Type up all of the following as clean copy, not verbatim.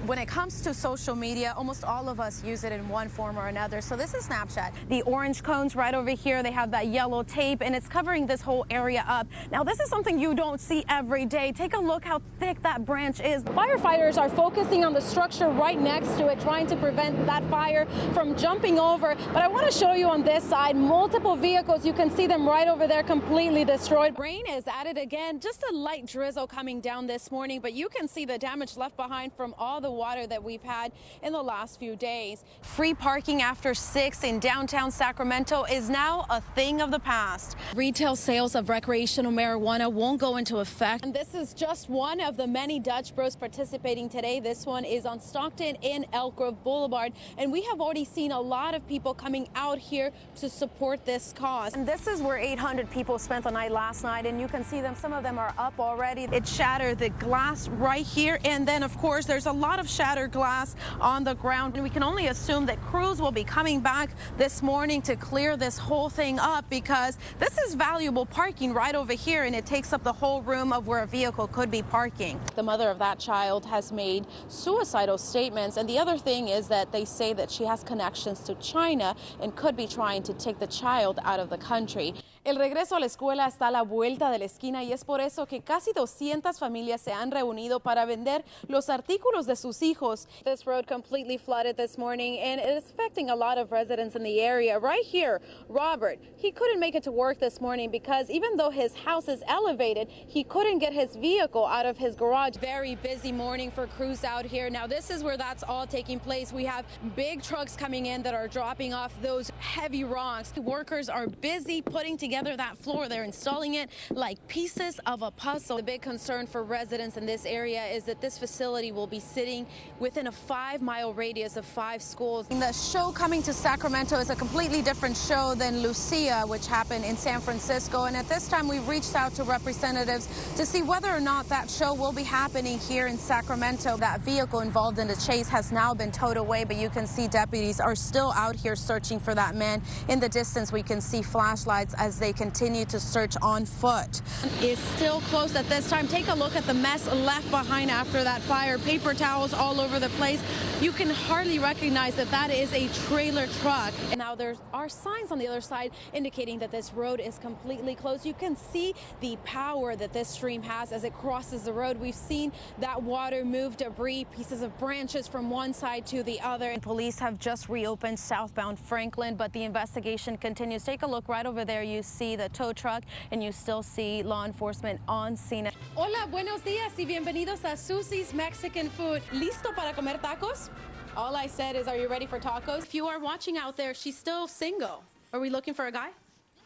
When it comes to social media, almost all of us use it in one form or another. So this is Snapchat. The orange cones right over here, they have that yellow tape and it's covering this whole area up. Now this is something you don't see every day. Take a look how thick that branch is. Firefighters are focusing on the structure right next to it, trying to prevent that fire from jumping over. But I want to show you on this side, multiple vehicles. You can see them right over there completely destroyed. Rain is at it again, just a light drizzle coming down this morning, but you can see the damage left behind from all the water that we've had in the last few days. Free parking after 6 in downtown Sacramento is now a thing of the past. Retail sales of recreational marijuana won't go into effect. And this is just one of the many Dutch Bros participating today. This one is on Stockton in Elk Grove Boulevard. And we have already seen a lot of people coming out here to support this cause. And this is where 800 people spent the night last night. And you can see them. Some of them are up already. It shattered the glass right here. And then, of course, there's a lot of shattered glass on the ground. And we can only assume that crews will be coming back this morning to clear this whole thing up, because this is valuable parking right over here, and it takes up the whole room of where a vehicle could be parking. The mother of that child has made suicidal statements, and the other thing is that they say that she has connections to China and could be trying to take the child out of the country. El regreso a la escuela está a la vuelta de la esquina y es por eso que casi 200 familias se han reunido para vender los artículos de sus hijos. This road completely flooded this morning and it is affecting a lot of residents in the area. Right here, Robert, he couldn't make it to work this morning because even though his house is elevated, he couldn't get his vehicle out of his garage. Very busy morning for crews out here. Now this is where that's all taking place. We have big trucks coming in that are dropping off those heavy rocks. The workers are busy putting together that floor. They're installing it like pieces of a puzzle. The big concern for residents in this area is that this facility will be sitting within a 5-mile radius of 5 schools. The show coming to Sacramento is a completely different show than Lucia, which happened in San Francisco. And at this time, we've reached out to representatives to see whether or not that show will be happening here in Sacramento. That vehicle involved in the chase has now been towed away, but you can see deputies are still out here searching for that man. In the distance, we can see flashlights as they continue to search on foot. Is still closed at this time. Take a look at the mess left behind after that fire. Paper towels all over the place. You can hardly recognize that that is a trailer truck. And now there are signs on the other side indicating that this road is completely closed. You can see the power that this stream has as it crosses the road. We've seen that water move debris, pieces of branches from one side to the other. And police have just reopened southbound Franklin, but the investigation continues. Take a look right over there. You see the tow truck and you still see law enforcement on scene. Hola, buenos días y bienvenidos a Susie's Mexican Food. ¿Listo para comer tacos? All I said is, are you ready for tacos? If you are watching out there, she's still single. Are we looking for a guy?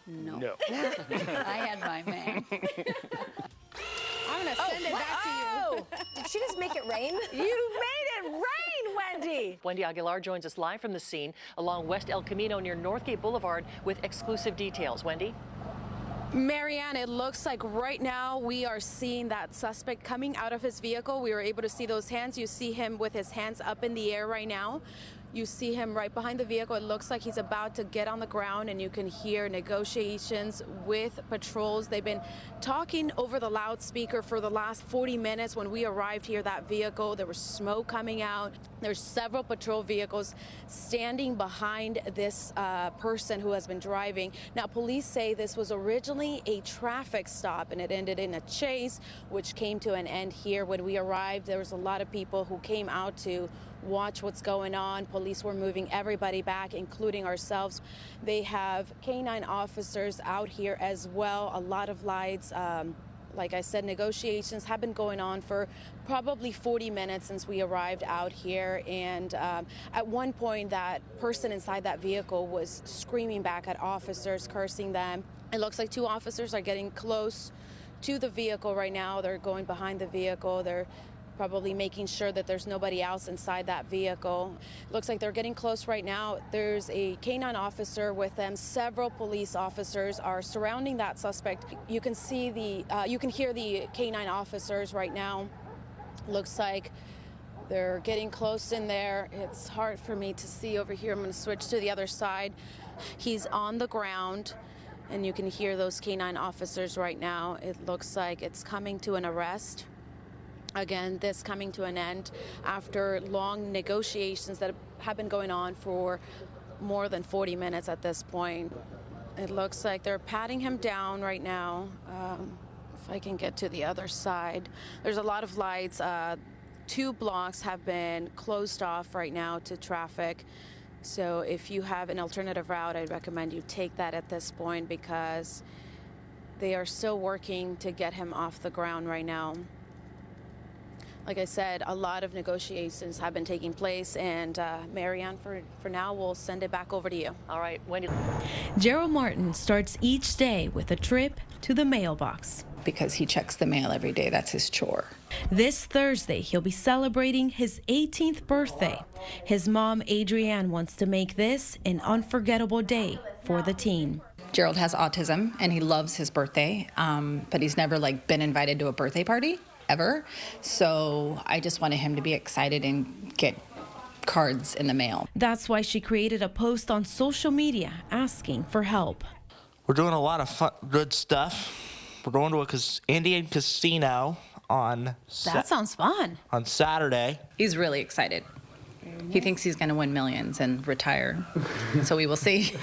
No. I had my man. I'm going to send it back to you. Did she just make it rain? You made it rain, Wendy! Wendy Aguilar joins us live from the scene along West El Camino near Northgate Boulevard with exclusive details. Wendy? Marianne, it looks like right now we are seeing that suspect coming out of his vehicle. We were able to see those hands. You see him with his hands up in the air right now. You see him right behind the vehicle. It looks like he's about to get on the ground, and you can hear negotiations with patrols. They've been talking over the loudspeaker for the last 40 minutes. When we arrived here, that vehicle, there was smoke coming out. There's several patrol vehicles standing behind this person who has been driving. Now, police say this was originally a traffic stop, and it ended in a chase, which came to an end here. When we arrived, there was a lot of people who came out to watch what's going on. Police were moving everybody back, including ourselves. They have canine officers out here as well. A lot of lights. Like I said, negotiations have been going on for probably 40 minutes since we arrived out here. And at one point, that person inside that vehicle was screaming back at officers, cursing them. It looks like 2 officers are getting close to the vehicle right now. They're going behind the vehicle. They're probably making sure that there's nobody else inside that vehicle. Looks like they're getting close right now. There's a canine officer with them. Several police officers are surrounding that suspect. You can see you can hear the canine officers right now. Looks like they're getting close in there. It's hard for me to see over here. I'm going to switch to the other side. He's on the ground, and you can hear those canine officers right now. It looks like it's coming to an arrest. Again, this coming to an end after long negotiations that have been going on for more than 40 minutes at this point. It looks like they're patting him down right now. If I can get to the other side. There's a lot of lights. 2 blocks have been closed off right now to traffic. So if you have an alternative route, I'd recommend you take that at this point because they are still working to get him off the ground right now. Like I said, a lot of negotiations have been taking place, and Marianne, for now, we'll send it back over to you. All right, Wendy. Gerald Martin starts each day with a trip to the mailbox. Because he checks the mail every day. That's his chore. This Thursday, he'll be celebrating his 18th birthday. His mom, Adrienne, wants to make this an unforgettable day for the teen. Gerald has autism, and he loves his birthday, but he's never been invited to a birthday party, ever. So I just wanted him to be excited and get cards in the mail. That's why she created a post on social media asking for help. We're doing a lot of fun, good stuff. We're going to an Indian casino on That sounds fun. on Saturday. He's really excited. He thinks he's going to win millions and retire. So we will see.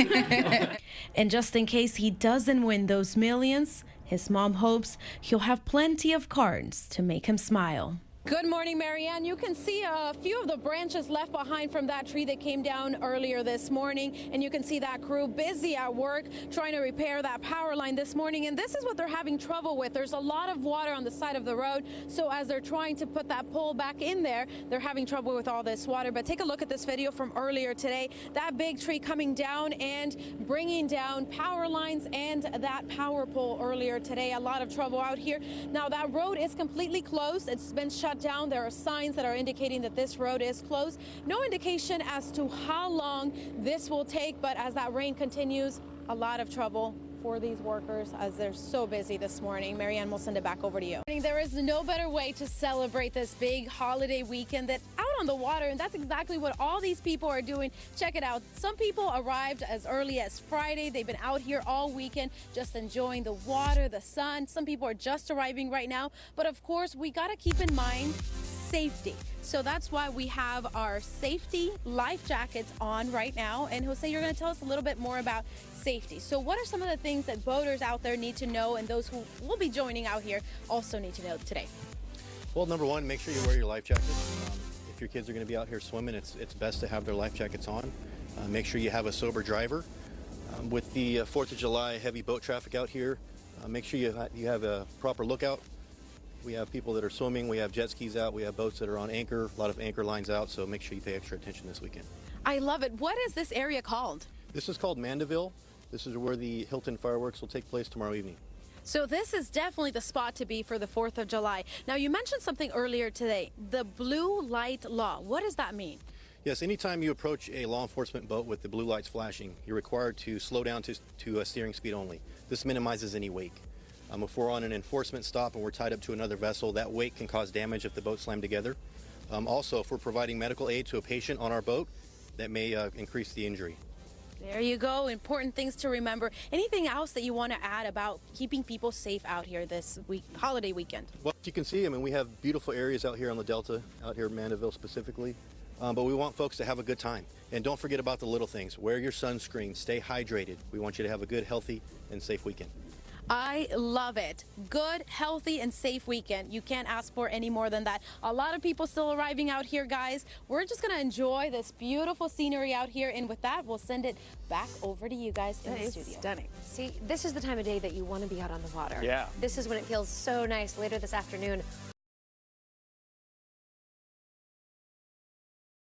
And just in case he doesn't win those millions, his mom hopes he'll have plenty of cards to make him smile. Good morning, Marianne. You can see a few of the branches left behind from that tree that came down earlier this morning, and you can see that crew busy at work trying to repair that power line this morning, and this is what they're having trouble with. There's a lot of water on the side of the road, so as they're trying to put that pole back in there, they're having trouble with all this water. But take a look at this video from earlier today. That big tree coming down and bringing down power lines and that power pole earlier today. A lot of trouble out here. Now, that road is completely closed. It's been shut down. There are signs that are indicating that this road is closed. No indication as to how long this will take, but as that rain continues, a lot of trouble for these workers as they're so busy this morning. Marianne, we'll send it back over to you. There is no better way to celebrate this big holiday weekend than out on the water, and that's exactly what all these people are doing. Check it out. Some people arrived as early as Friday. They've been out here all weekend just enjoying the water, the sun. Some people are just arriving right now, but of course we got to keep in mind safety. So that's why we have our safety life jackets on right now. And Jose, you're going to tell us a little bit more about safety. So what are some of the things that boaters out there need to know, and those who will be joining out here also need to know today? Well, number one, make sure you wear your life jacket. If your kids are going to be out here swimming, it's best to have their life jackets on. Make sure you have a sober driver. With the 4th of July heavy boat traffic out here, make sure you have a proper lookout. We have people that are swimming, we have jet skis out, we have boats that are on anchor, a lot of anchor lines out, so make sure you pay extra attention this weekend. I love it. What is this area called? This is called Mandeville. This is where the Hilton fireworks will take place tomorrow evening. So this is definitely the spot to be for the 4th of July. Now, you mentioned something earlier today, the blue light law. What does that mean? Yes, anytime you approach a law enforcement boat with the blue lights flashing, you're required to slow down to a steering speed only. This minimizes any wake. If we're on an enforcement stop and we're tied up to another vessel, that wake can cause damage if the boats slam together. Also, if we're providing medical aid to a patient on our boat, that may increase the injury. There you go. Important things to remember. Anything else that you want to add about keeping people safe out here this holiday weekend? Well, as you can see, we have beautiful areas out here on the Delta, out here in Mandeville specifically. But we want folks to have a good time. And don't forget about the little things. Wear your sunscreen. Stay hydrated. We want you to have a good, healthy, and safe weekend. I love it. Good, healthy, and safe weekend. You can't ask for any more than that. A lot of people still arriving out here, guys. We're just going to enjoy this beautiful scenery out here. And with that, we'll send it back over to you guys in the studio. Stunning. See, this is the time of day that you want to be out on the water. Yeah. This is when it feels so nice later this afternoon.